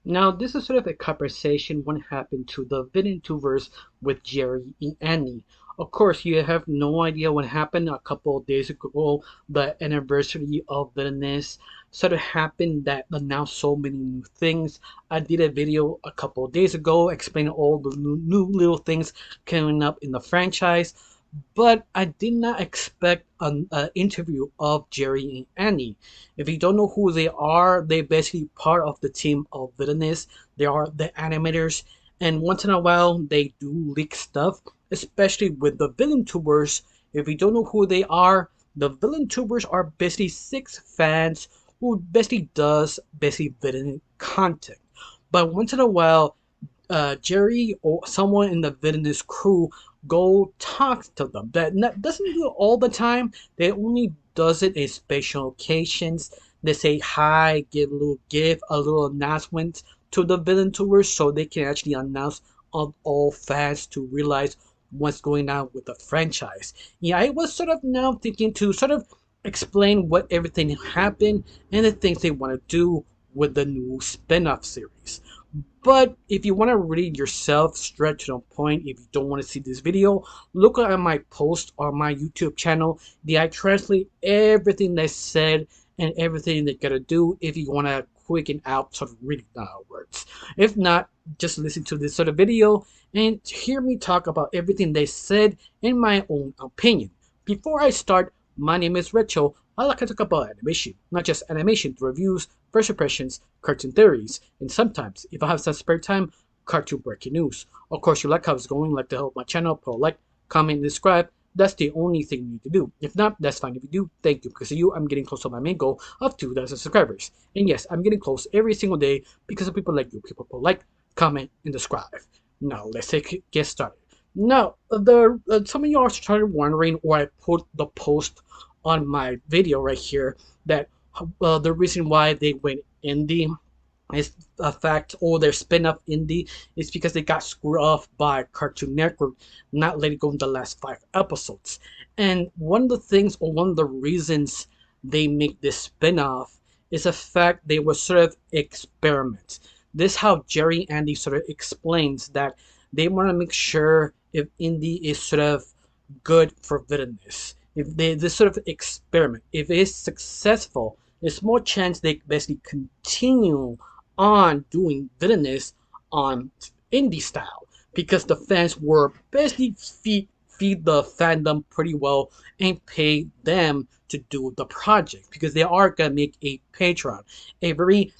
Now, this is sort of a conversation what happened to the VTubers with Jerry and Annie. Of course, you have no idea what happened a couple of days ago. The anniversary of Villainous sort of happened that announced so many new things. I did a video a couple of days ago explaining all the new little things coming up in the franchise. But I did not expect an interview of Jerry and Annie. If you don't know who they are, they're basically part of the team of Villainous. They are the animators, and once in a while they do leak stuff, especially with the villain tubers. If you don't know who they are, the villain tubers are basically six fans who basically does basically villain content. But once in a while, Jerry or someone in the Villainous crew go talk to them. That doesn't do it all the time. They only does it in special occasions. They say hi, give a little gift, a little announcement to the villain tours so they can actually announce on all fans to realize what's going on with the franchise. Yeah, I was sort of now thinking to sort of explain what everything happened and the things they want to do with the new spin-off series. But if you want to read yourself straight to the point, if you don't want to see this video, look at my post on my YouTube channel. I translate everything they said and everything they gotta do if you want to quicken out sort of reading the words. If not, just listen to this sort of video and hear me talk about everything they said in my own opinion. Before I start, my name is Rachel. I like to talk about animation, not just animation reviews, first impressions, cartoon theories, and sometimes, if I have some spare time, cartoon breaking news. Of course, you like how it's going, like to help my channel, put a like, comment, and subscribe. That's the only thing you need to do. If not, that's fine. If you do, thank you. Because of you, I'm getting close to my main goal of 2,000 subscribers. And yes, I'm getting close every single day because of people like you. People who like, comment, and subscribe. Now, get started. Now, some of you are started wondering, or I put the post on my video right here that the reason why they went indie is a fact, or their spin-off indie is because they got screwed off by Cartoon Network not letting go in the last 5 episodes. And one of the things, or one of the reasons they make this spin-off is the fact they were sort of experiments. This how Jerry Andy sort of explains that they want to make sure if indie is sort of good for Villainous. If they this sort of experiment, if it is successful, there's more chance they basically continue on doing Villainous on indie style because the fans were basically feed the fandom pretty well and pay them to do the project because they are gonna make a Patreon, a very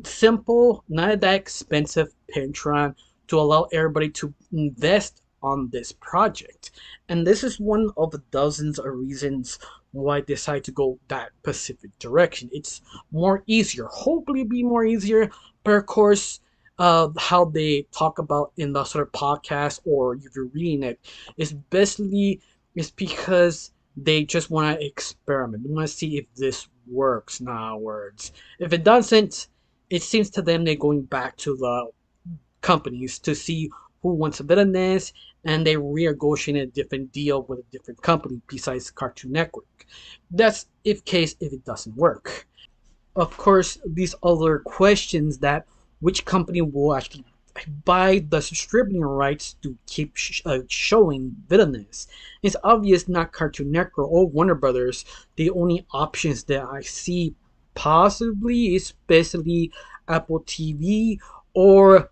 simple, not that expensive Patreon to allow everybody to invest on this project. And this is one of the dozens of reasons why I decided to go that specific direction. It's more easier, hopefully be more easier, but of course, how they talk about in the sort of podcast or if you're reading it is basically it's because they just want to experiment. They want to see if this works. In other words, if it doesn't, it seems to them they're going back to the companies to see who wants Villainous, and they renegotiate a different deal with a different company besides Cartoon Network. That's if case if it doesn't work. Of course, these other questions that which company will actually buy the distributing rights to keep showing Villainous. It's obvious not Cartoon Network or Warner Brothers. The only options that I see possibly is basically Apple TV or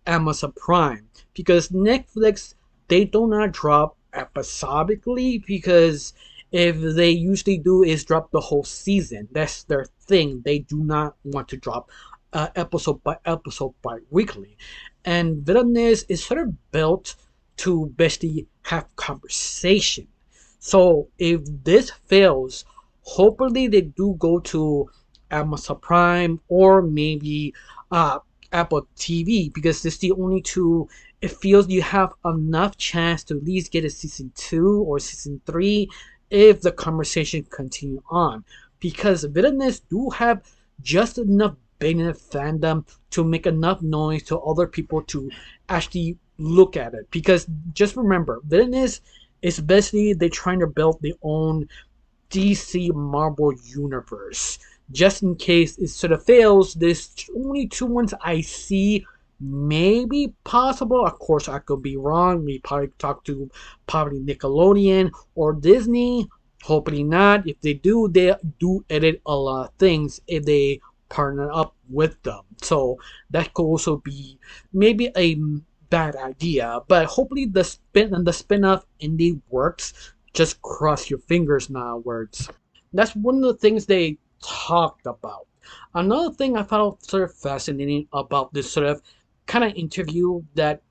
Amazon Prime because Netflix they do not drop episodically because if they usually do is drop the whole season. That's their thing. They do not want to drop episode by weekly. And Villainous is sort of built to basically have conversation. So if this fails, hopefully they do go to Amazon Prime or maybe Apple TV because it's the only two. It feels you have enough chance to at least get a season 2 or season 3 if the conversation continue on because Villainous do have just enough big enough fandom to make enough noise to other people to actually look at it because just remember Villainous is basically they're trying to build their own DC Marvel universe. just in case it sort of fails, there's only two ones I see maybe possible. Of course, I could be wrong. We probably talk to probably Nickelodeon or Disney. Hopefully not. If they do edit a lot of things if they partner up with them. So that could also be maybe a bad idea. But hopefully the spin-off indie works. Just cross your fingers now, words. That's one of the things they talked about. Another thing I found sort of fascinating about this sort of kind of interview that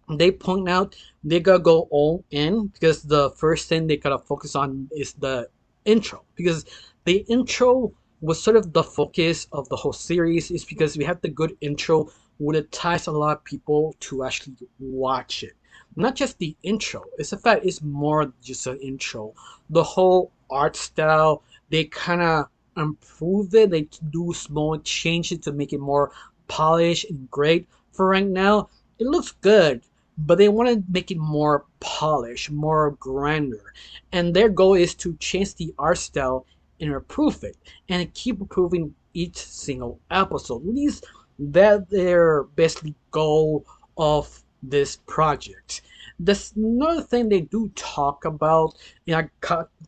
they point out they gotta go all in because the first thing they gotta focus on is the intro because the intro was sort of the focus of the whole series is because we have the good intro would entice a lot of people to actually watch it, not just the intro. It's the fact it's more than just an intro. The whole art style, they kind of improve it. They do small changes to make it more polished and great. For right now it looks good, but they want to make it more polished, more grander. And their goal is to change the art style and improve it and keep improving each single episode. At least that their basically goal of this project. This another thing they do talk about,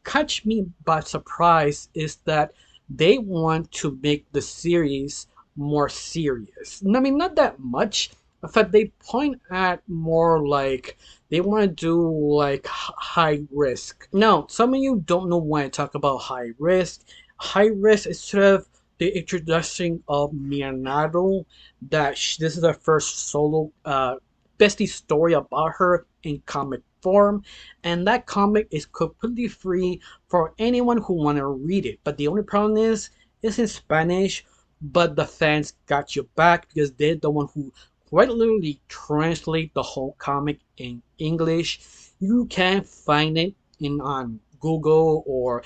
catch me by surprise, is that they want to make the series more serious. I mean, not that much. In fact, they point at more like they want to do like high risk. Now, some of you don't know why I talk about high risk. High risk is sort of the introduction of Leonardo. This is her first solo, bestie story about her in comic form, and that comic is completely free for anyone who want to read it. But the only problem is it's in Spanish, but the fans got your back because they're the one who quite literally translate the whole comic in English. You can find it in on Google or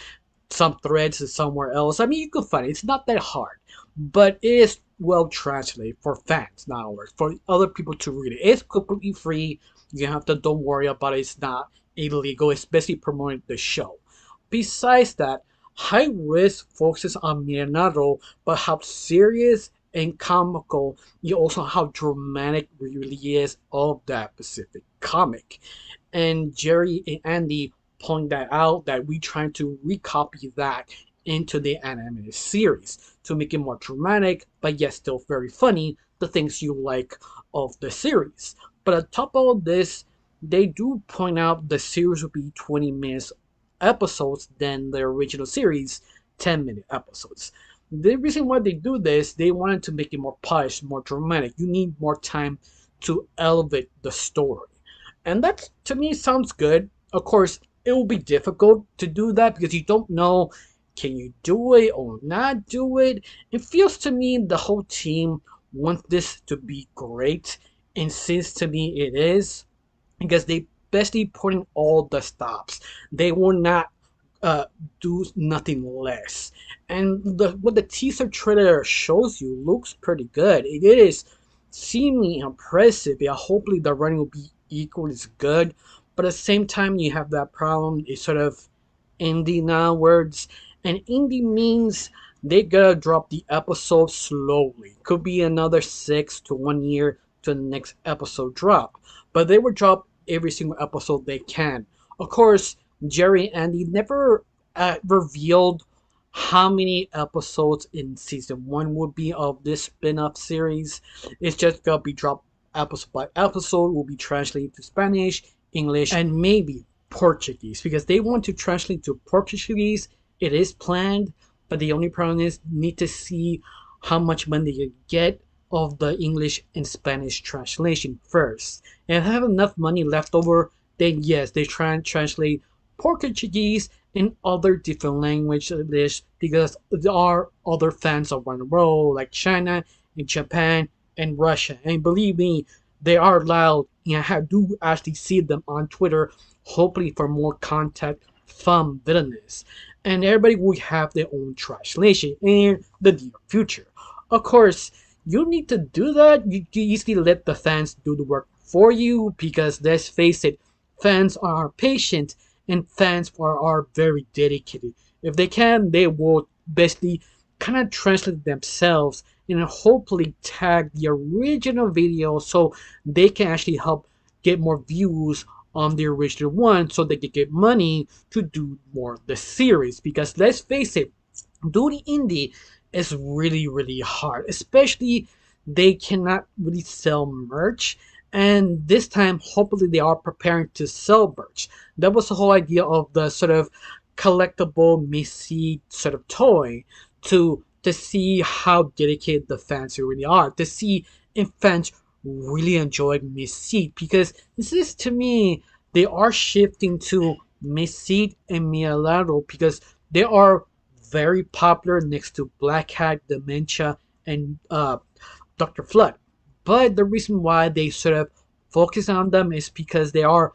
some threads or somewhere else. I mean, you can find it. It's not that hard, but it is well translated for fans, not ours, for other people to read it. It's completely free. You have to don't worry about it. It's not illegal. It's basically promoting the show. Besides that, High Risk focuses on Leonardo, but how serious and comical, you also how dramatic really is of that specific comic. And Jerry and Andy point that out that we trying to recopy that into the animated series to make it more dramatic, but yet still very funny, the things you like of the series. But on top of all this, they do point out the series will be 20 minutes episodes than the original series, 10-minute episodes. The reason why they do this, they wanted to make it more polished, more dramatic. You need more time to elevate the story. And that, to me, sounds good. Of course, it will be difficult to do that because you don't know can you do it or not do it. It feels to me the whole team wants this to be great. And since to me it is, because they basically put in all the stops. They will not uh, do nothing less. And what the teaser trailer shows you looks pretty good. It is seemingly impressive. Yeah, hopefully the running will be equally as good. But at the same time, you have that problem. It's sort of indie now words, and indie means they gotta drop the episode slowly. Could be another 6 to 1 year to the next episode drop, but they will drop every single episode they can. Of course, Jerry and Andy never revealed how many episodes in season one would be of this spin-off series. It's just gonna be dropped episode by episode, will be translated to Spanish, English, and maybe Portuguese because they want to translate to Portuguese. It is planned, but the only problem is need to see how much money you get of the English and Spanish translation first. And if I have enough money left over, then yes, they try and translate Portuguese and other different languages because there are other fans around the world like China and Japan and Russia. And believe me, they are loud. And I do actually see them on Twitter, hopefully for more contact from Villainous. And everybody will have their own translation in the near future. Of course, you need to do that. You easily let the fans do the work for you because let's face it, fans are patient and fans are very dedicated. If they can, they will basically kind of translate themselves and hopefully tag the original video so they can actually help get more views on the original one so they can get money to do more of the series. Because let's face it, doing indie is really hard, especially they cannot really sell merch, and this time hopefully they are preparing to sell merch. That was the whole idea of the sort of collectible Missy sort of toy, to see how dedicated the fans really are, to see if fans really enjoyed Missy, because this is, to me, they are shifting to Missy and Milagro because they are very popular next to Black Hat, Dementia, and Dr. Flood. But the reason why they sort of focus on them is because they are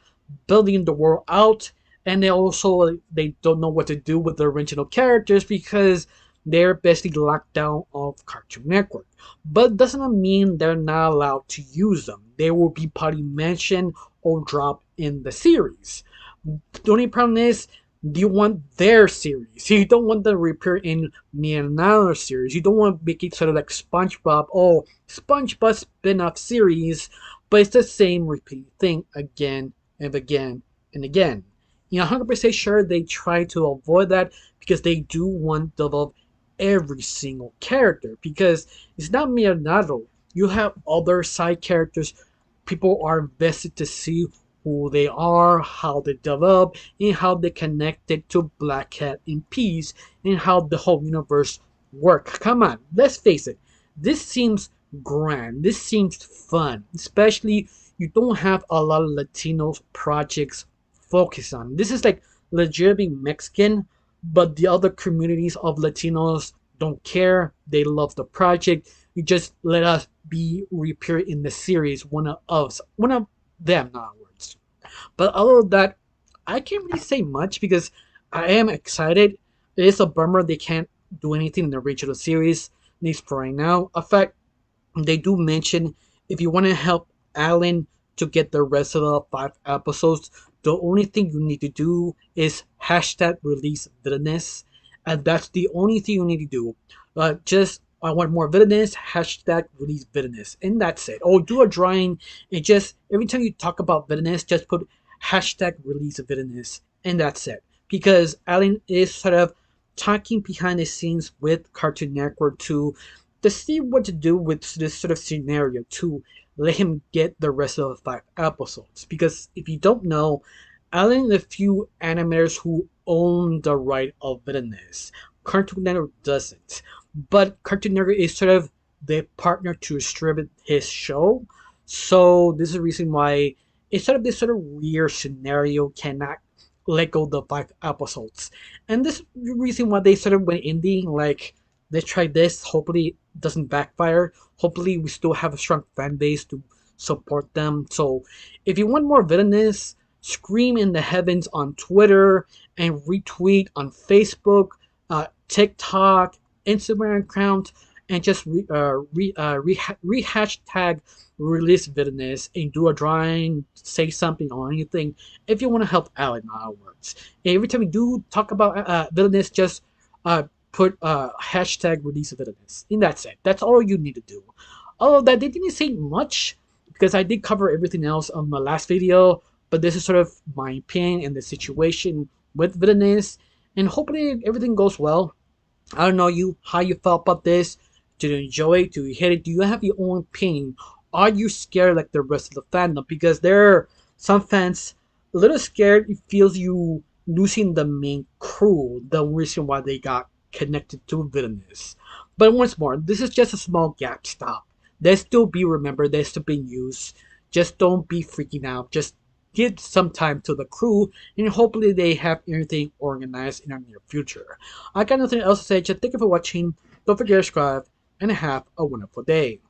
building the world out, and they don't know what to do with the original characters because they're basically locked down of Cartoon Network. But doesn't mean they're not allowed to use them. They will be probably mentioned or dropped in the series. The only problem is, do you want their series? You don't want them to reappear in Villanos series. You don't want to make it sort of like SpongeBob. Oh, SpongeBob spin-off series, but it's the same repeat thing again and again and again. You know, 100% sure they try to avoid that because they do want to develop every single character. Because it's not Leonardo. You have other side characters. People are invested to see who they are, how they develop, and how they connected to Black Cat in Peace, and how the whole universe works. Come on, let's face it. This seems grand. This seems fun. Especially, you don't have a lot of Latino projects focused on. This is like legitimately Mexican, but the other communities of Latinos don't care. They love the project. You just let us be reappear in the series, one of us, one of them, in other words. But other than that, I can't really say much because I am excited. It is a bummer they can't do anything in the original series, at least for right now. In fact, they do mention if you want to help Alan to get the rest of the 5 episodes, the only thing you need to do is hashtag release Villainous, and that's the only thing you need to do. Just I want more Villainous, hashtag release Villainous, and that's it. Or do a drawing and just every time you talk about Villainous, just put hashtag release Villainous, and that's it. Because Alan is sort of talking behind the scenes with Cartoon Network to see what to do with this sort of scenario to let him get the rest of the 5 episodes. Because if you don't know, Alan is the few animators who own the right of Villainous. Cartoon Network doesn't. But Cartoon Network is sort of the partner to distribute his show. So this is the reason why it's sort of this sort of weird scenario cannot let go of the 5 episodes. And this is the reason why they sort of went indie, like, let's try this. Hopefully it doesn't backfire. Hopefully we still have a strong fan base to support them. So if you want more Villainous, scream in the heavens on Twitter and retweet on Facebook, TikTok, Instagram account, and just hashtag release Villainous and do a drawing, say something or anything if you want to help out in other words. And every time you do talk about Villainous, just put hashtag release Villainous. And that's it. That's all you need to do. Although that they didn't say much because I did cover everything else on my last video, but this is sort of my opinion and the situation with Villainous, and hopefully everything goes well. I don't know how you felt about this. Did you enjoy it? Do you hate it? Do you have your own opinion? Are you scared like the rest of the fandom? Because there are some fans a little scared. It feels you losing the main crew, the reason why they got connected to Villainous. But once more, this is just a small gap stop. They still be remembered, they're still being used. Just don't be freaking out. Just give some time to the crew, and hopefully they have everything organized in the near future. I got nothing else to say. Just thank you for watching. Don't forget to subscribe, and have a wonderful day.